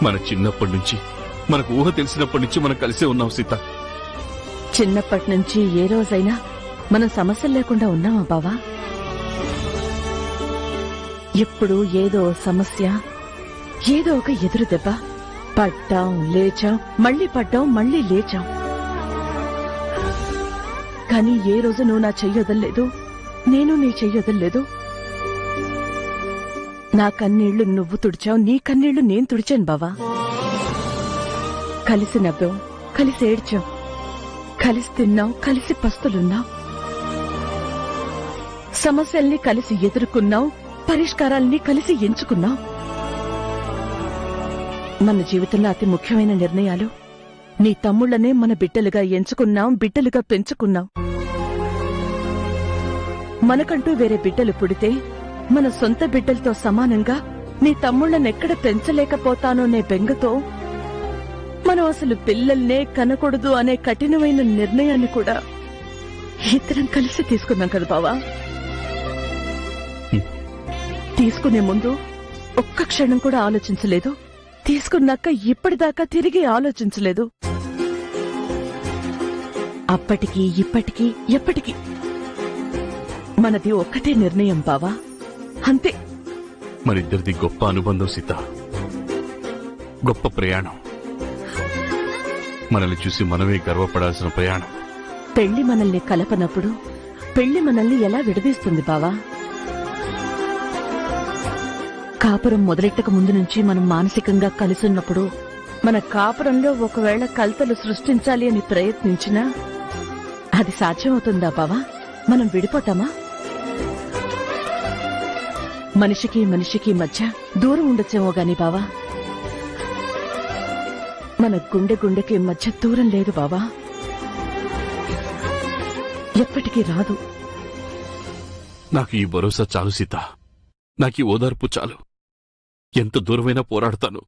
మన చిన్నప్పటి నుంచి, మనకు ఊహ తెలిసినప్పటి నుంచి మనం కలిసే ఉన్నాం సీత. చిన్నప్పటి నుంచి ఏ రోజైనా మనం సమస్యలు లేకుండా ఉన్నామా బావా? ఎప్పుడు ఏదో సమస్య, ఏదో ఒక ఎదురు దెబ్బ. పడ్డాం, లేచాం, మళ్లీ పడ్డాం, మళ్లీ లేచాం. కానీ ఏ రోజు నువ్వు నా చెయ్యొదల్లేదు, నేను నీ చెయ్యొదల్లేదు. నా కన్నీళ్లు నువ్వు తుడిచావు, నీ కన్నీళ్లు నేను తుడిచాను బావా. కలిసి నవ్వాం, కలిసి ఏడ్చాం, కలిసి తిన్నాం, కలిసి పస్తులున్నాం. సమస్యల్ని కలిసి ఎదుర్కొన్నాం, పరిష్కారాల్ని కలిసి ఎంచుకున్నాం. మన జీవితంలో అతి ముఖ్యమైన నిర్ణయాలు నీ తమ్ముళ్లనే మన బిడ్డలుగా ఎంచుకున్నాం, బిడ్డలుగా పెంచుకున్నాం. మనకంటూ వేరే బిడ్డలు పుడితే మన సొంత బిడ్డలతో సమానంగా నీ తమ్ముళ్లనెక్కడ పెంచలేకపోతానోనే బెంగతో మనం అసలు పిల్లల్నే కనకూడదు అనే కఠినమైన నిర్ణయాన్ని కూడా ఇద్దరం కలిసి తీసుకున్నాం కదా బావా. తీసుకునే ముందు ఒక్క క్షణం కూడా ఆలోచించలేదు, తీసుకున్నాక ఇప్పటిదాకా తిరిగి ఆలోచించలేదు. అప్పటికి ఇప్పటికీ ఎప్పటికీ మనది ఒక్కటే నిర్ణయం బావా, అంతే. మనిద్దరిది గొప్ప అనుబంధం సీత, గొప్ప ప్రయాణం. మనల్ని చూసి మనమే గర్వపడాల్సిన ప్రయాణం. పెళ్లి మనల్ని కలపనప్పుడు పెళ్లి మనల్ని ఎలా విడదీస్తుంది బావా? కాపురం మొదలెట్టక ముందు నుంచి మనం మానసికంగా కలిసున్నప్పుడు మన కాపురంలో ఒకవేళ కలతలు సృష్టించాలి అని ప్రయత్నించినా అది సాధ్యమవుతుందా బావా? మనం విడిపోతామా? మనిషికి మనిషికి మధ్య దూరం ఉండొచ్చేమో గాని బావా, మన గుండె గుండెకి మధ్య దూరం లేదు బావా, ఎప్పటికీ రాదు. నాకు ఈ భరోసా చాలు సీత, నాకు ఈ ఓదార్పు చాలు. ఎంత దూరమైనా పోరాడతాను.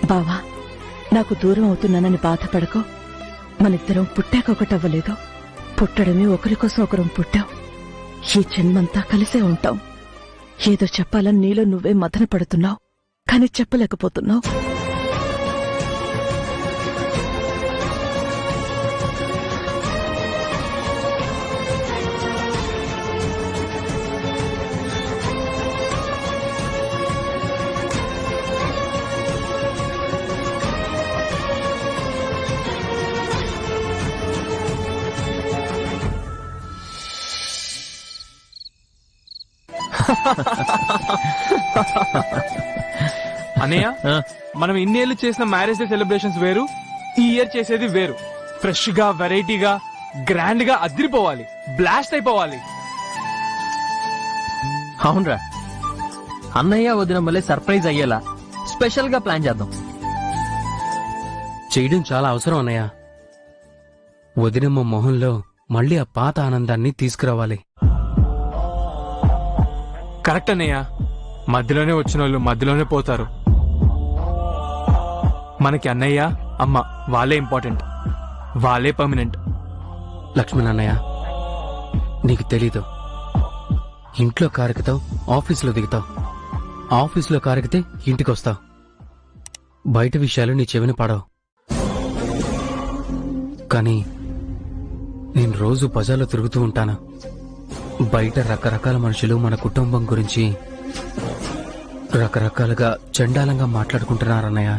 బావా, నాకు దూరం అవుతున్నానని బాధపడకో. మనిద్దరం పుట్టాక ఒకటవ్వలేదు, పుట్టడమే ఒకరి కోసం ఒకరం పుట్టాం. ఈ జన్మంతా కలిసే ఉంటాం. ఏదో చెప్పాలని నీలో నువ్వే మదన పడుతున్నావు, కానీ చెప్పలేకపోతున్నావు. అన్నయ్య, మనం ఇన్నేళ్లు చేసిన మ్యారేజ్ డే సెలబ్రేషన్స్ వేరు, ఈ ఇయర్ చేసేది వేరు. ఫ్రెష్ గా, వెరైటీగా, గ్రాండ్ గా అదిరిపోవాలి, బ్లాస్ట్ అయిపోవాలి. అవునరా, అన్నయ్య వదిన మళ్ళీ సర్ప్రైజ్ అయ్యేలా స్పెషల్ గా ప్లాన్ చేద్దాం. చేయడం చాలా అవసరం అన్నయ్య. వదినమ్మ మొహంలో మళ్ళీ ఆ పాత ఆనందాన్ని తీసుకురావాలి. కరెక్ట్ అన్నయ్య, మధ్యలోనే వచ్చిన వాళ్ళు మధ్యలోనే పోతారు. మనకి అన్నయ్య, అమ్మ వాళ్ళే ఇంపార్టెంట్, వాళ్ళే పర్మనెంట్. లక్ష్మణ్ అన్నయ్య, నీకు తెలీదు, ఇంట్లో కారెక్కుతావు, ఆఫీసులో దిగుతావు, ఆఫీసులో కారెక్కితే ఇంటికి వస్తావు. బయట విషయాలు నీ చెవిన పడవు. కానీ నేను రోజు బజార్లో తిరుగుతూ ఉంటాను. బయట రకరకాల మనుషులు మన కుటుంబం గురించి రకరకాలుగా చండాలంగా మాట్లాడుకుంటున్నారన్నయ్య.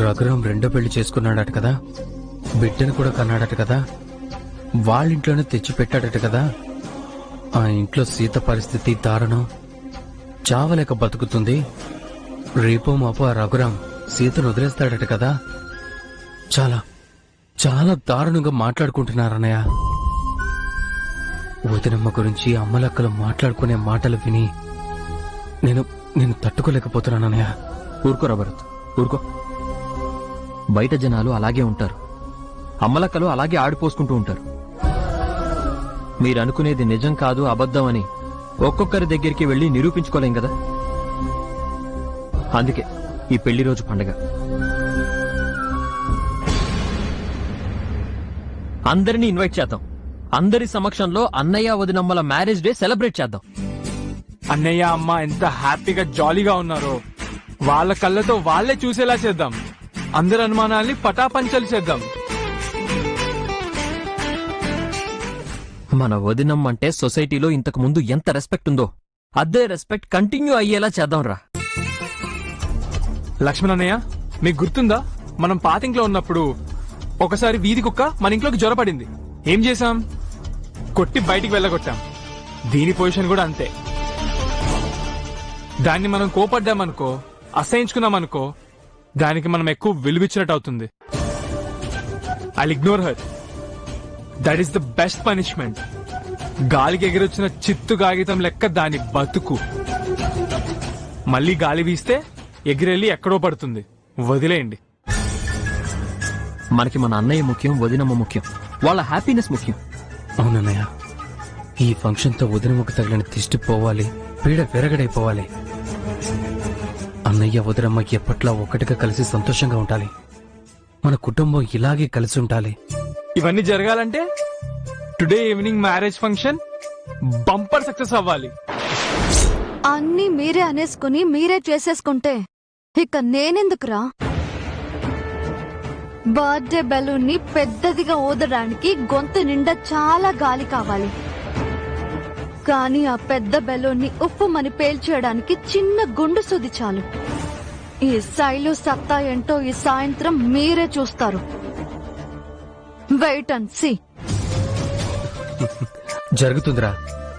రఘురాం రెండో పెళ్లి చేసుకున్నాడట కదా, బిడ్డను కూడా కన్నాడట కదా, వాళ్ళింట్లోనే తెచ్చి పెట్టాడట కదా. ఆ ఇంట్లో సీత పరిస్థితి దారుణం. చావలేక బతుకుతుంది. రేపో మాపో ఆ రఘురాం సీతను వదిలేస్తాడట కదా. చాలా చాలా దారుణంగా మాట్లాడుకుంటున్నారన్నయ్య. వదినమ్మ గురించి అమ్మలక్కలు మాట్లాడుకునే మాటలు విని నేను తట్టుకోలేకపోతున్నానన్నయ్య. ఊరుకోరా భరత్, ఊరుకో. బయట జనాలు అలాగే ఉంటారు. అమ్మలక్కలు అలాగే ఆడిపోసుకుంటూ ఉంటారు. మీరనుకునేది నిజం కాదు, అబద్ధం అని ఒక్కొక్కరి దగ్గరికి వెళ్లి నిరూపించుకోలేం కదా. అందుకే ఈ పెళ్లి రోజు పండగ. అందరినీ ఇన్వైట్ చేద్దాం. అందరి సమక్షంలో అన్నయ్య వదినమ్మల మ్యారేజ్ డే సెలబ్రేట్ చేద్దాం. అన్నయ్య అమ్మ ఎంత హ్యాపీగా జాలీగా ఉన్నారో వాళ్ళ కళ్ళతో వాళ్లే చూసేలా చేద్దాం. అందరి అనుమానాల్ని పటాపంచలు చేద్దాం. మన వదినమ్మ అంటే సొసైటీలో ఇంతకు ముందు ఎంత రెస్పెక్ట్ ఉందో అదే రెస్పెక్ట్ కంటిన్యూ అయ్యేలా చేద్దాం రా. లక్ష్మణ్ అన్నయ్య, మీకు గుర్తుందా మనం పాతింట్లో ఉన్నప్పుడు ఒకసారి వీధి కుక్క మన ఇంట్లోకి జ్వరపడింది. ఏం చేశాం? కొట్టి బయటికి వెళ్ళగొట్టాం. దీని పొజిషన్ కూడా అంతే. దాన్ని మనం కోపడ్డామనుకో, అసహించుకున్నామనుకో, దానికి మనం ఎక్కువ విలువిచ్చినట్టు అవుతుంది. I ignore her. That is the best punishment. గాలికి ఎగిరొచ్చిన చిత్తు కాగితం లెక్క దాని బతుకు. మళ్ళీ గాలి వీస్తే ఎగిరెళ్ళి ఎక్కడో పడుతుంది. వదిలేయండి. మనకి మన అన్నయ్య ముఖ్యం, వదినమ్మ ముఖ్యం. వాళ్ళ హ్యాపీనెస్ ముఖ్యం. అవునన్నయ్య, ఈ ఫంక్షన్ తో వదినమ్మకు తగిలిన దిష్టి పోవాలి, పీడ విరగడైపోవాలి. అన్నయ్య వదినమ్మ ఎప్పట్లా ఒకటిగా కలిసి సంతోషంగా ఉండాలి. మన కుటుంబం ఇలాగే కలిసి ఉండాలి. ఇవన్నీ జరగాలంటే today evening marriage function bumper success అవ్వాలి. అన్నీ మీరే అనేసుకుని మీరే చేసేసుకుంటే ఇక నేనెందుకురా? బర్త్డే బెలూన్ ని పెద్దదిగా ఊదడానికి గొంతు నిండా చాలా గాలి కావాలి. కానీ ఆ పెద్ద బెలూన్ ని ఉప్పుమని పేల్చేయడానికి చిన్న గుండు సుది చాలు. ఈ శైలు సత్తా ఏంటో ఈ సాయంత్రం మీరే చూస్తారు. Wait and see. జరుగుతుందిరా,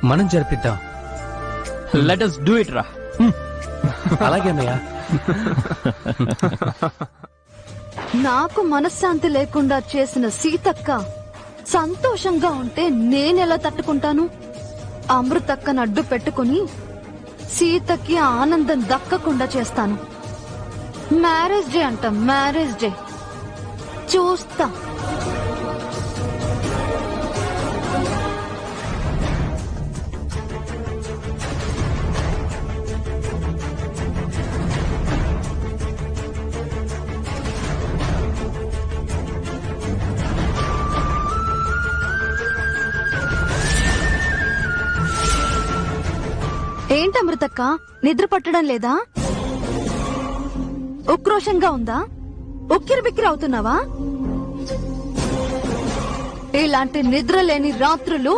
మనం జరిపిద్దాం. లెట్ us do it రా. అలాగే అన్నయ్య. నాకు మనశ్శాంతి లేకుండా చేసిన సీతక్క సంతోషంగా ఉంటే నేనెలా తట్టుకుంటాను? అమృతక్కను అడ్డు పెట్టుకుని సీతకి ఆనందం దక్కకుండా చేస్తాను. మ్యారేజ్ డే అంట, మ్యారేజ్ డే చూస్తా. ఏంటి అమృతక్క, నిద్ర పట్టడం లేదా? ఉక్రోషంగా ఉందా? ఉక్కిరి బిక్కిరి అవుతున్నావా? ఇలాంటి నిద్ర లేని రాత్రులు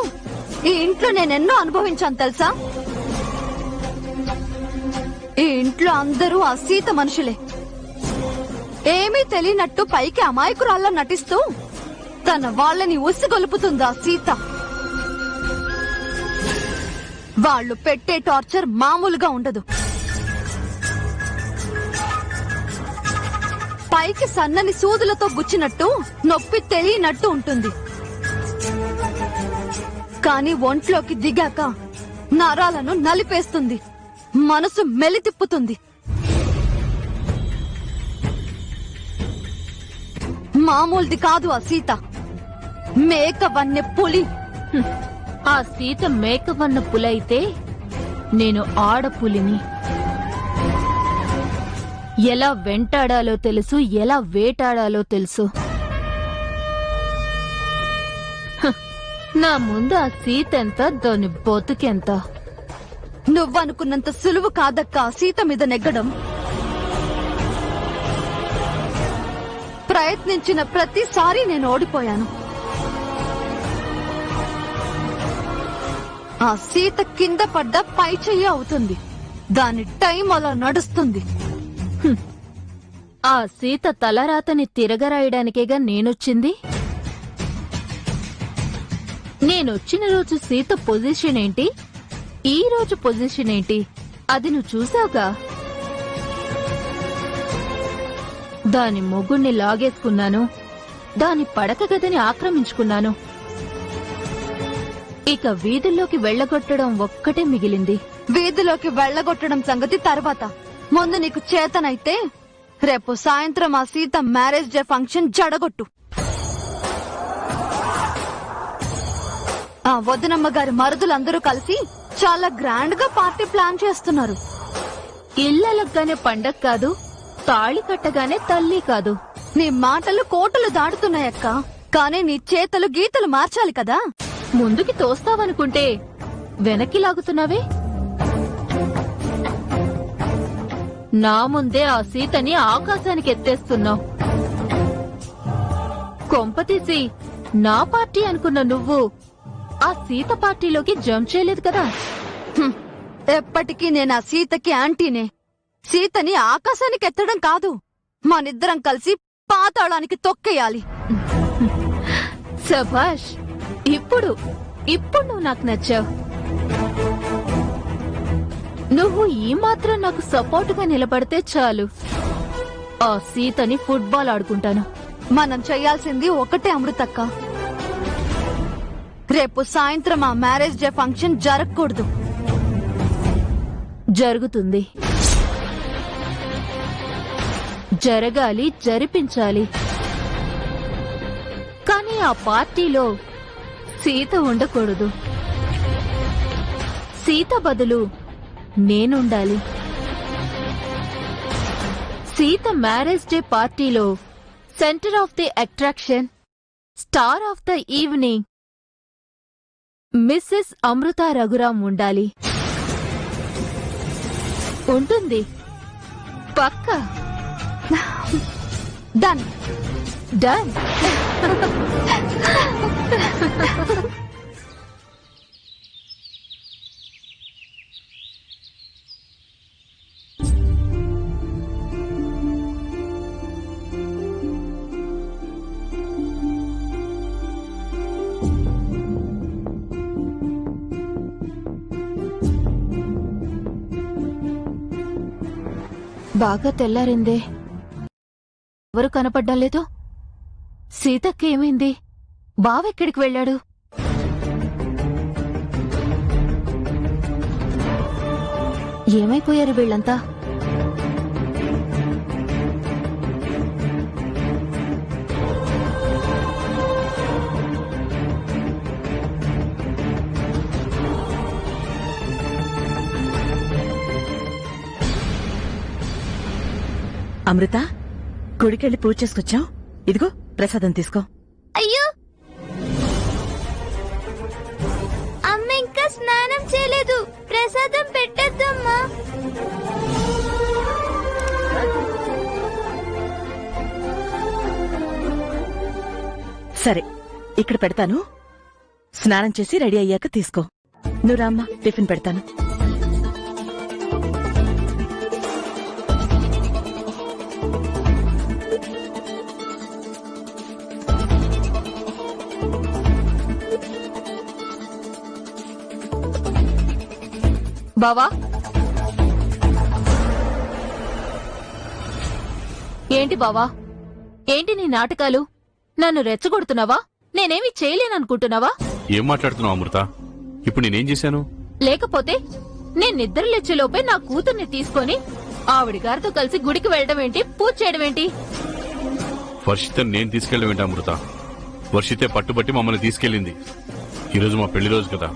ఈ ఇంట్లో నేనెన్నో అనుభవించాను తెలుసా? ఈ ఇంట్లో అందరూ ఆ సీత మనుషులే. ఏమీ తెలియనట్టు పైకి అమాయకురాల్లా నటిస్తూ తన వాళ్ళని ఉసిగొలుపుతుందా సీత? వాళ్ళు పెట్టే టార్చర్ మామూలుగా ఉండదు. పైకి సన్నని సూదులతో గుచ్చినట్టు నొప్పి తెలియనట్టు ఉంటుంది. కానీ ఒంట్లోకి దిగాక నరాలను నలిపేస్తుంది, మనసు మెలితిప్పుతుంది. మామూలుది కాదు ఆ సీత. మేక వన్నె పులి. ఆ సీత మేకవన్న పులైతే నేను ఆడపులిని. ఎలా వెంటాడాలో తెలుసు, ఎలా వేటాడాలో తెలుసు. నా ముందు ఆ సీత ఎంత, దాని బతుకెంత. నువ్వనుకున్నంత సులువు కాదక్క ఆ సీత మీద నెగ్గడం. ప్రయత్నించిన ప్రతిసారి నేను ఓడిపోయాను. ఆ సీత కింద పడ్డ పై చెయ్యి అవుతుంది. దాని టైం అలా నడుస్తుంది. ఆ సీత తలరాతని తిరగరాయడానికేగా నేనొచ్చింది. నేనొచ్చిన రోజు సీత పొజిషన్ ఏంటి, ఈ రోజు పొజిషన్ ఏంటి అది నువ్వు చూసావుగా. దాని మొగుణ్ణి లాగేసుకున్నాను, దాని పడక గదిని ఆక్రమించుకున్నాను. ఇక వీధుల్లోకి వెళ్లగొట్టడం ఒక్కటే మిగిలింది. వీధిలోకి వెళ్లగొట్టడం సంగతి తర్వాత. ముందు నీకు చేతనైతే రేపు సాయంత్రం ఆ సీత మ్యారేజ్ డే ఫంక్షన్ జడగొట్టు. ఆ వదినమ్మ గారి మరుదులందరూ కలిసి చాలా గ్రాండ్ గా పార్టీ ప్లాన్ చేస్తున్నారు. ఇళ్లలగ్గానే పండగ కాదు, తాళి కట్టగానే తల్లి కాదు. నీ మాటలు కోటలు దాటుతున్నాయక్క, కానీ నీ చేతలు గీతలు మార్చాలి కదా. ముందుకి తోస్తావనుకుంటే వెనక్కి లాగుతున్నావే. నా ముందే ఆ సీతని ఆకాశానికి ఎత్తేస్తున్నావు. కొంపతీసి నా పార్టీ అనుకున్న నువ్వు ఆ సీత పార్టీలోకి జంప్ చేయలేదు కదా. హ్మ్. ఎప్పటికీ నేను ఆ సీతకి యాంటీనే. సీతని ఆకాశానికి ఎత్తడం కాదు, మనిద్దరం కలిసి పాతాళానికి తొక్కేయాలి. సభాష్, ఇప్పుడు నువ్వు నాకు నచ్చావు. నువ్వు ఈ మాత్రం నాకు సపోర్టుగా నిలబడితే చాలు, ఆ సీతని ఫుట్బాల్ ఆడుకుంటాను. మనం చెయ్యాల్సింది ఒకటే అమృతక్క. రేపు సాయంత్రం ఆ మ్యారేజ్ డే ఫంక్షన్ జరగకూడదు. జరుగుతుంది, జరగాలి, జరిపించాలి. కానీ ఆ పార్టీలో సీత ఉండకూడదు. సీత బదులు నేనుండాలి. సీత మ్యారేజ్ డే పార్టీలో centre of the attraction, star of the evening Mrs Amrita Raghuram ఉండాలి. ఉంటుంది, పక్కా. డన్. డన్. బాగా తెల్లారిందే, ఎవరు కనపడ్డం లేదు. సీతకి ఏమైంది? బావెక్కడికి వెళ్ళాడు? ఏమైపోయారు వీళ్ళంతా? అమృత, గుడికెళ్ళి పూజ చేసుకొచ్చాం. ఇదిగో ప్రసాదం తీసుకో. అయ్యో, అమ్మ ఇంకా స్నానం చేయలేదు. ప్రసాదం పెట్టద్దమ్మా. సరే, ఇక్కడ పెడతాను. స్నానం చేసి రెడీ అయ్యాక తీసుకో. నువ్వు రామ్మా, టిఫిన్ పెడతాను. బావా, ఏంటి బావా, ఏంటి నీ నాటకాలు? నన్ను రెచ్చగొడుతున్నావా? నేనేమి చేయలేననుకుంటున్నావా? ఏం మాట్లాడుతున్నావు అమృత? ఇప్పుడు నేనేం చేశాను? లేకపోతే నేను నిద్రలేచేలోపే నా కూతుర్ని తీసుకొని ఆవిడ గారితో కలిసి గుడికి వెళ్ళడం ఏంటి, పూజ చేయడం ఏంటి? వర్షితని నేను తీసుకెళ్ళడం ఏంటి అమృత? వర్షితే పట్టుబట్టి మమ్మల్ని తీసుకెళ్ళింది. ఈరోజు మా పెళ్లి రోజు కదా,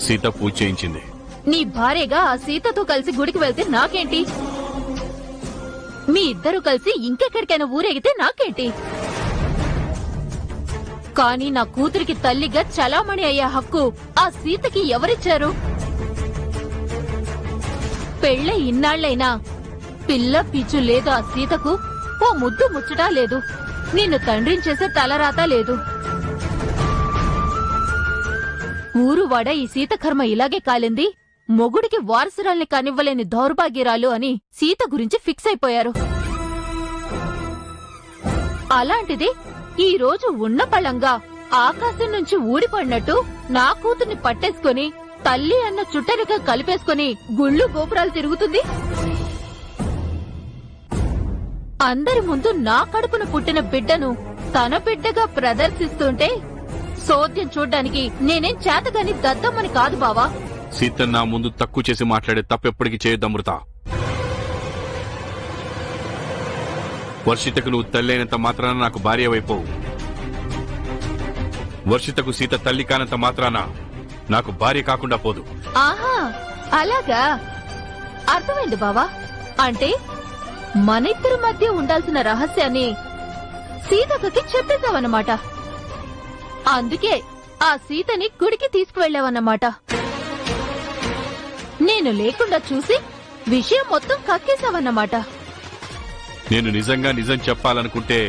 సీత పూజ చేయించింది. నీ భార్యగా ఆ సీతతో కలిసి గుడికి వెళ్తే నాకేంటి? మీ ఇద్దరు కలిసి ఇంకెక్కడికైనా ఊరేగితే నాకేంటి? కానీ నా కూతురికి తల్లిగా చలామణి అయ్యే హక్కు ఆ సీతకి ఎవరిచ్చారు? పెళ్ళై ఇన్నాళ్లైనా పిల్ల పిచ్చు లేదు ఆ సీతకు. ఓ ముద్దు ముచ్చటా లేదు. నిన్ను తండ్రిని చేసే తలరాత లేదు. ఊరువాడ ఈ సీత కర్మ ఇలాగే కాలింది. మొగుడికి వారసురాల్ని కానివ్వలేని దౌర్భాగ్యరాలు అని సీత గురించి ఫిక్స్ అయిపోయారు. అలాంటిది ఈ రోజు ఉన్న పళంగా ఆకాశం నుంచి ఊడిపడినట్టు నా కూతుర్ని పట్టేసుకొని తల్లి అన్న చుట్టరిక కలిపేసుకొని గుళ్ళు గోపురాలు తిరుగుతుంది? అందరి ముందు నా కడుపున పుట్టిన బిడ్డను తన బిడ్డగా ప్రదర్శిస్తుంటే సోద్యం చూడ్డానికి నేనేం చేతగాని దద్దమ్మని కాదు బావా. సీత నా ముందు తక్కువ చేసి మాట్లాడే తప్పెప్పటికీ చేయొద్దు అమృత. వర్షితకు నువ్వు తల్లి అయినంత మాత్రాన నాకు భార్య వైపోవు. వర్షితకు సీత తల్లి కానంత మాత్రాన నాకు భార్య కాకుండా పోదు. ఆహా, అలాగా అర్థమైంది బావా. అంటే మన ఇద్దరి మధ్య ఉండాల్సిన రహస్యాన్ని సీతకి చెప్పేశావన్నమాట. అందుకే ఆ సీతని గుడికి తీసుకువెళ్ళావన్నమాట. నేను లేకుండా చూసి విషయం మొత్తం కక్కేశావన్నమాట. నేను నిజంగా నిజం చెప్పాలనుకుంటే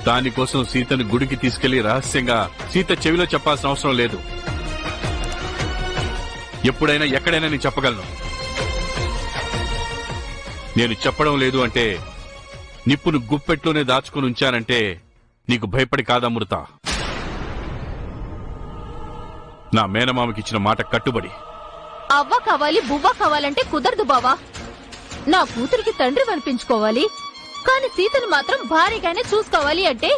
దానికోసం సీతను గుడికి తీసుకెళ్లి రహస్యంగా సీత చెవిలో చెప్పాల్సిన అవసరం లేదు. ఎప్పుడైనా ఎక్కడైనా నేను చెప్పగలను. నేను చెప్పడం లేదు అంటే నిప్పును గుప్పెట్లోనే దాచుకుని ఉంచానంటే నీకు భయపడి కాదమృత. నా మేనమామకిచ్చిన మాట కట్టుబడి. అవ్వ కావాలి బువ్వ కావాలంటే కుదరదు బావా. నా కూతురికి తండ్రి అనిపించుకోవాలి, కాని సీతను మాత్రం భారీగానే చూసుకోవాలి అంటే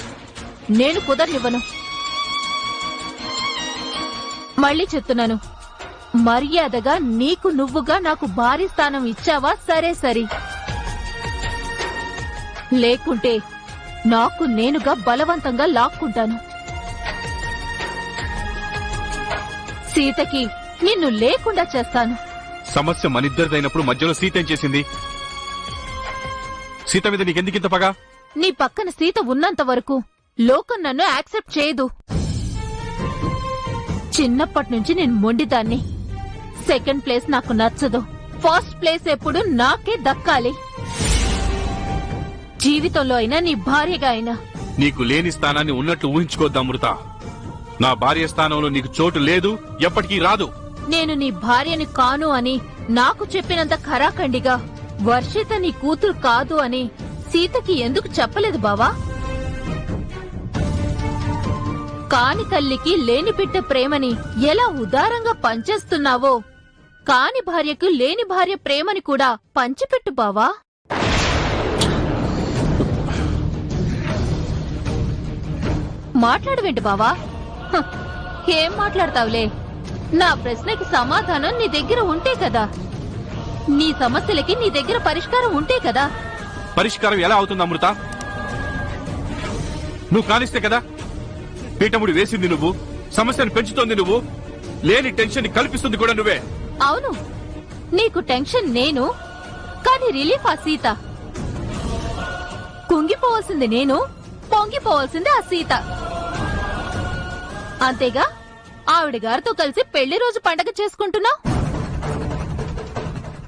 నేను కుదరనివ్వను. మళ్ళీ చెప్తున్నాను, మర్యాదగా నీకు నువ్వుగా నాకు భారీ స్థానం ఇచ్చావా సరే సరి, లేకుంటే నాకు నేనుగా బలవంతంగా లాక్కుంటాను. సీతకి నిన్ను లేకుండా చేస్తాను. సమస్య మనిద్దరిదైనప్పుడు మధ్యలో సీత ఏం చేసింది? సీత మీద నీకెందుకింత పగా? నీ పక్కన సీత ఉన్నంత వరకు లోకం నన్ను యాక్సెప్ట్ చేయదు. చిన్నప్పటి నుంచి నేను మొండిదాన్ని. సెకండ్ ప్లేస్ నాకు నచ్చదు. ఫస్ట్ ప్లేస్ ఎప్పుడు నాకే దక్కాలి. జీవితంలో అయినా నీ భార్యగా అయినా. నీకు లేని స్థానాన్ని ఉన్నట్లు ఊహించుకోద్దాం అమృత. నా భార్య స్థానంలో నీకు చోటు లేదు, ఎప్పటికీ రాదు. నేను నీ భార్యని కాను అని నాకు చెప్పినంత ఖరాఖండిగా వర్షిత నీ కూతురు కాదు అని సీతకి ఎందుకు చెప్పలేదు బావా? కాని తల్లికి లేని బిడ్డ ప్రేమని ఎలా ఉదారంగా పంచేస్తున్నావో కాని భార్యకు లేని భార్య ప్రేమని కూడా పంచిపెట్టు బావా. మాట్లాడవేంటి బావా? హ, ఏం మాట్లాడతావులే. నా ప్రశ్నకి సమాధానం నీ దగ్గర ఉంటే కదా, నీ సమస్యలకి నీ దగ్గర పరిష్కారం ఉంటే కదా. పరిష్కారం ఎలా అవుతుంది అమృత? నువ్వు కానిస్తే కదా. పీఠముడి వేసింది నువ్వు, సమస్యను పెంచుతోంది నువ్వు, లేని టెన్షన్ కల్పిస్తుంది కూడా నువ్వే. అవును, నీకు టెన్షన్ నేను, కానీ రిలీఫ్ ఆ సీత. కుంగిపోవాల్సింది నేను, పొంగిపోవాల్సింది ఆ సీత. అంతేగా ఆవిడ గారితో కలిసి పెళ్లి రోజు పండగ చేసుకుంటున్నావు,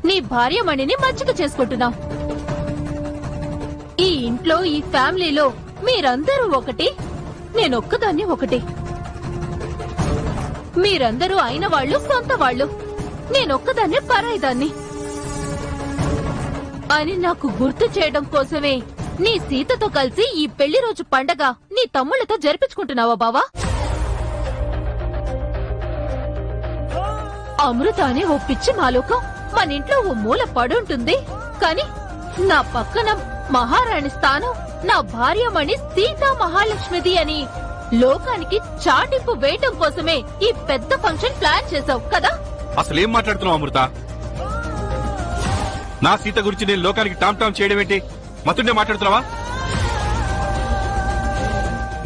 నీ భార్యమణిని మచ్చిక చేసుకుంటున్నావు. ఈ ఇంట్లో ఈ ఫ్యామిలీలో మీరందరూ ఒకటి, నేనొక్కదాన్ని ఒకటి. మీరందరూ అయిన వాళ్ళు సొంత వాళ్ళు, నేనొక్కదాన్ని పరాయిదాన్ని అని నాకు గుర్తు చేయడం కోసమే నీ సీతతో కలిసి ఈ పెళ్లి రోజు పండగ నీ తమ్ముళ్లతో జరిపించుకుంటున్నావా బావా? అమృత అనే ఓ పిచ్చి మాలోకం మన ఇంట్లో ఓ మూల పడుంటుంది, కాని నా పక్కన మహారాణి స్థానం నా భార్యమణి సీతా మహాలక్ష్మిది అని లోకానికి చాటింపు వేయటం కోసమే ఈ పెద్ద ఫంక్షన్ ప్లాన్ చేశావు కదా. అసలేం మాట్లాడుతున్నావు అమృత? నా సీత గురించి నేను లోకానికి టామ్ టామ్ చేయడం ఏంటి? మతుండే మాట్లాడుతున్నావా?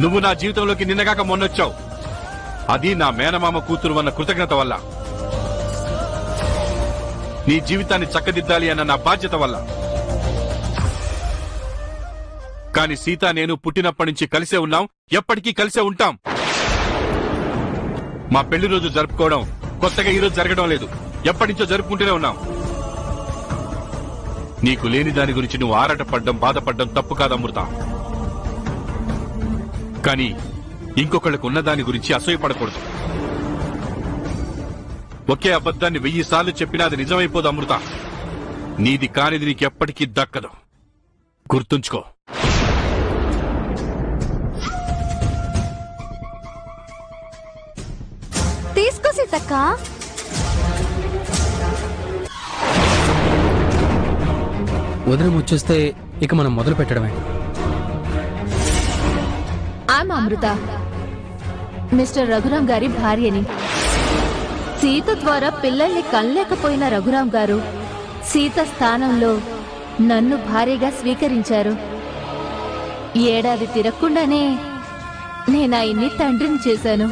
నువ్వు నా జీవితంలోకి నిన్నగాక మొన్నొచ్చావు, అది నా మేనమామ కూతురు అన్న కృతజ్ఞత వల్ల, నీ జీవితాన్ని చక్కదిద్దాలి అన్న నా బాధ్యత వల్ల. కాని సీత నేను పుట్టినప్పటి నుంచి కలిసే ఉన్నాం, ఎప్పటికీ కలిసే ఉంటాం. మా పెళ్లి రోజు జరుపుకోవడం కొత్తగా ఈ రోజు జరగడం లేదు, ఎప్పటి నుంచో జరుపుకుంటూనే ఉన్నాం. నీకు లేని దాని గురించి నువ్వు ఆరాటపడ్డం బాధపడ్డం తప్పు కాదు అమృత. కానీ ఇంకొకళ్ళకు ఉన్న దాని గురించి అసూయపడకూడదు. ఒకే అబద్ధాన్ని 1000 సార్లు చెప్పినా అది నిజమైపోదు అమృత. నీది కానిది నీకెప్పటికీ దక్కదు, గుర్తుంచుకో. సీతక్క. వదిన వచ్చేస్తే ఇక మనం మొదలు పెట్టడమే. ఆమె అమృత, మిస్టర్ రఘురాం గారి భార్యని. సీత ద్వారా పిల్లల్ని కనలేకపోయిన రఘురాం గారు సీత స్థానంలో నన్ను భార్యగా స్వీకరించారు. ఏడాది తిరగకుండానే నేను ఆయన్ని తండ్రిని చేశాను.